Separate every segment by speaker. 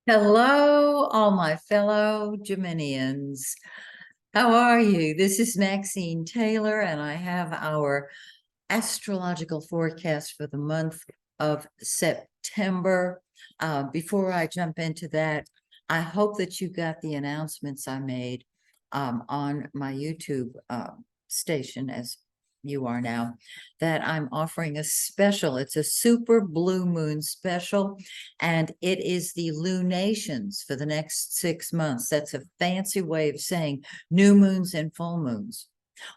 Speaker 1: Hello, all my fellow Geminians. How are you? This is Maxine Taylor, and I have our astrological forecast for the month of September. Before I jump into that, I hope that you got the announcements I made on my YouTube station, as you are now, that I'm offering a special. It's a super blue moon special, and it is the lunations for the next 6 months. That's a fancy way of saying new moons and full moons.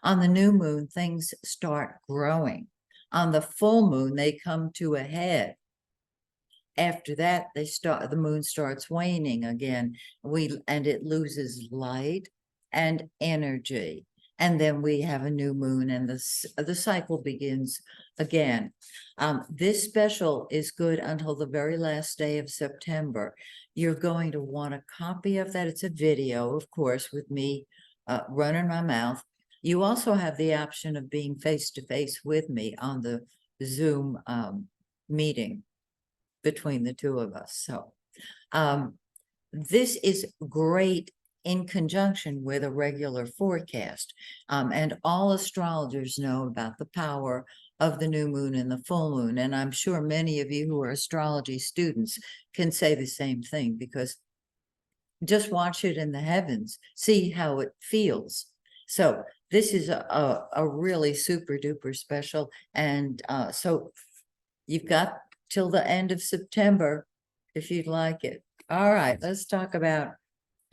Speaker 1: On the new moon, things start growing. On the full moon, they come to a head. After that, the moon starts waning again. And it loses light and energy. And then we have a new moon and the cycle begins again. This special is good until the very last day of September. You're going to want a copy of that. It's a video, of course, with me running my mouth. You also have the option of being face-to-face with me on the Zoom meeting between the two of us. So this is great in conjunction with a regular forecast. And all astrologers know about the power of the new moon and the full moon. And I'm sure many of you who are astrology students can say the same thing, because just watch it in the heavens, see how it feels. So this is a really super duper special. And so you've got till the end of September if you'd like it. All right, let's talk about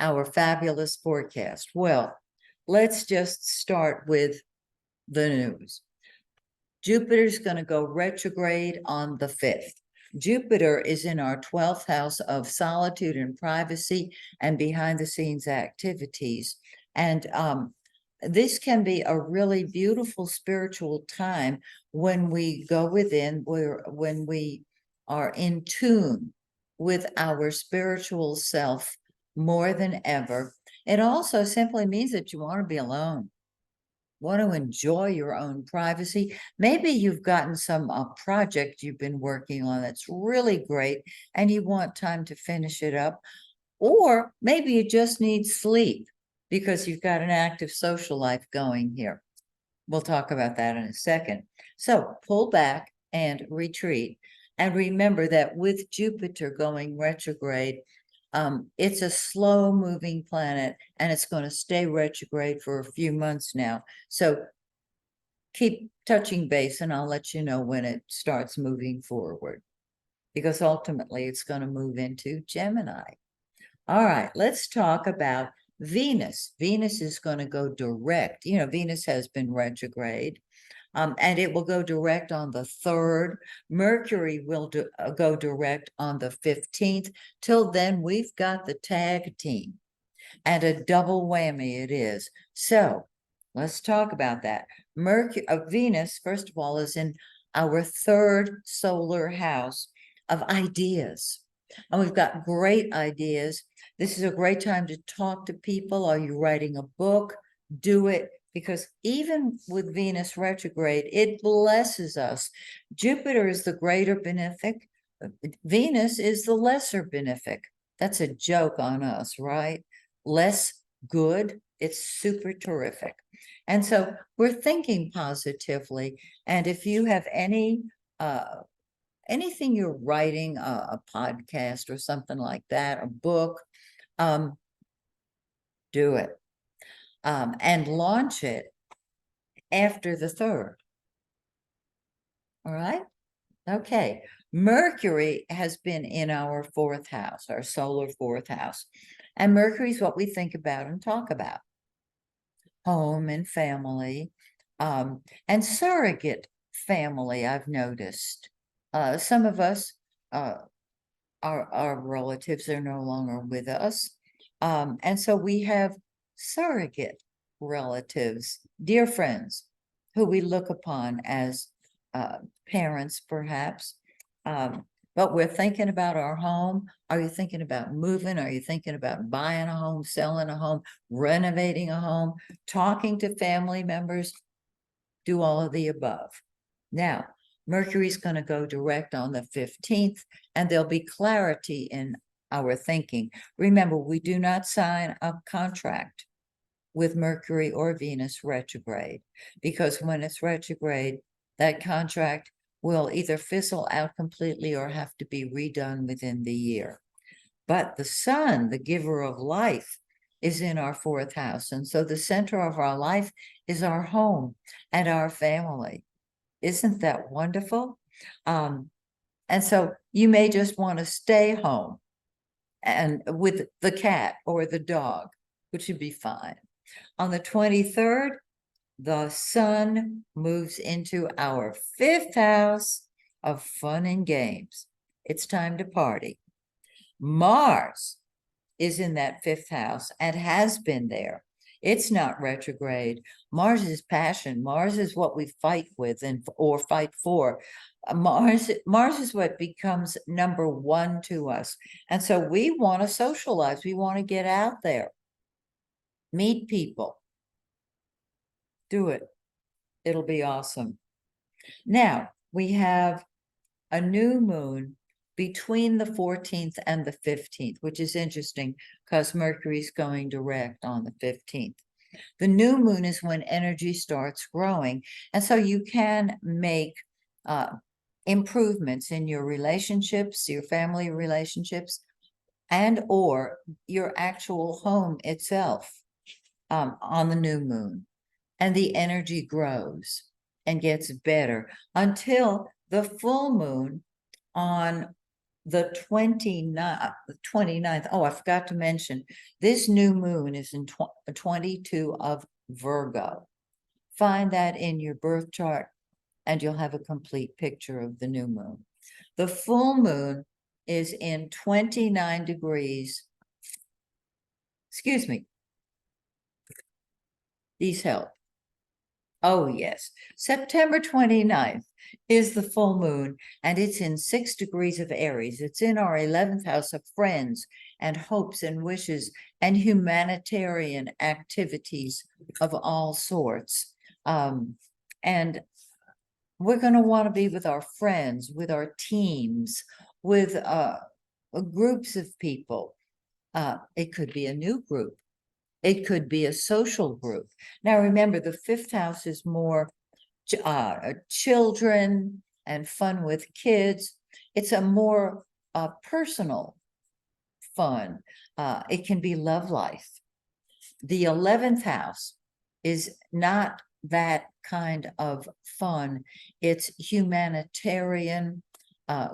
Speaker 1: our fabulous forecast. Well, let's just start with the news. Jupiter's going to go retrograde on the 5th. Jupiter is in our 12th house of solitude and privacy and behind the scenes activities. And this can be a really beautiful spiritual time when we go within, when we are in tune with our spiritual self more than ever. It also simply means that you want to be alone, want to enjoy your own privacy. Maybe you've gotten some project you've been working on that's really great and you want time to finish it up. Or maybe you just need sleep because you've got an active social life going here. We'll talk about that in a second. So pull back and retreat. And remember that with Jupiter going retrograde, it's a slow moving planet and it's going to stay retrograde for a few months now. So keep touching base and I'll let you know when it starts moving forward, because ultimately it's going to move into Gemini. All right, let's talk about Venus. Venus is going to go direct. You know, Venus has been retrograde, and it will go direct on the 3rd. Mercury will go direct on the 15th. Till then, we've got the tag team, and a double whammy it is. So let's talk about that. Venus, first of all, is in our 3rd solar house of ideas. And we've got great ideas. This is a great time to talk to people. Are you writing a book? Do it, because even with Venus retrograde, it blesses us. Jupiter is the greater benefic. Venus is the lesser benefic. That's a joke on us, right? Less good. It's super terrific. And so we're thinking positively. And if you have anything you're writing, a podcast or something like that, a book, do it and launch it after the 3rd. All right. Okay. Mercury has been in our 4th house, our solar 4th house. And Mercury is what we think about and talk about: home and family, and surrogate family. I've noticed some of us, our relatives are no longer with us. And so we have surrogate relatives, dear friends, who we look upon as parents, perhaps. But we're thinking about our home. Are you thinking about moving? Are you thinking about buying a home, selling a home, renovating a home, talking to family members? Do all of the above. Now, Mercury's going to go direct on the 15th, and there'll be clarity in our thinking. Remember, we do not sign a contract with Mercury or Venus retrograde, because when it's retrograde, that contract will either fizzle out completely or have to be redone within the year. But the sun, the giver of life, is in our fourth house. And so the center of our life is our home and our family. Isn't that wonderful? And so you may just want to stay home and with the cat or the dog, which would be fine. On the 23rd, the sun moves into our fifth house of fun and games. It's time to party. Mars is in that fifth house and has been there. It's not retrograde. Mars is passion. Mars is what we fight with or fight for. Mars is what becomes number one to us. And so we want to socialize. We want to get out there, meet people, do it. It'll be awesome. Now we have a new moon between the 14th and the 15th, which is interesting because Mercury's going direct on the 15th. The new moon is when energy starts growing. And so you can make improvements in your relationships, your family relationships, and or your actual home itself on the new moon. And the energy grows and gets better until the full moon on the 29th. Oh, I forgot to mention, this new moon is in 22 of Virgo. Find that in your birth chart and you'll have a complete picture of the new moon. The full moon is in 29 degrees. Excuse me. These help. Oh, yes. September 29th is the full moon, and it's in 6 degrees of Aries. It's in our 11th house of friends and hopes and wishes and humanitarian activities of all sorts. And we're going to want to be with our friends, with our teams, with groups of people. It could be a new group. It could be a social group. Now, remember, the fifth house is more children and fun with kids. It's a more personal fun. It can be love life. The 11th house is not that kind of fun. It's humanitarian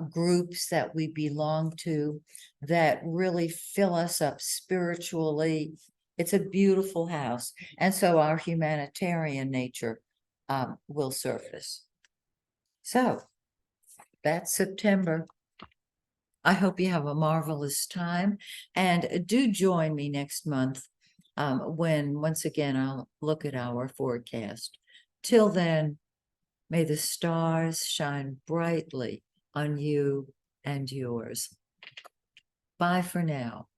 Speaker 1: groups that we belong to that really fill us up spiritually. It's a beautiful house. And so our humanitarian nature will surface. So that's September. I hope you have a marvelous time. And do join me next month when, once again, I'll look at our forecast. Till then, may the stars shine brightly on you and yours. Bye for now.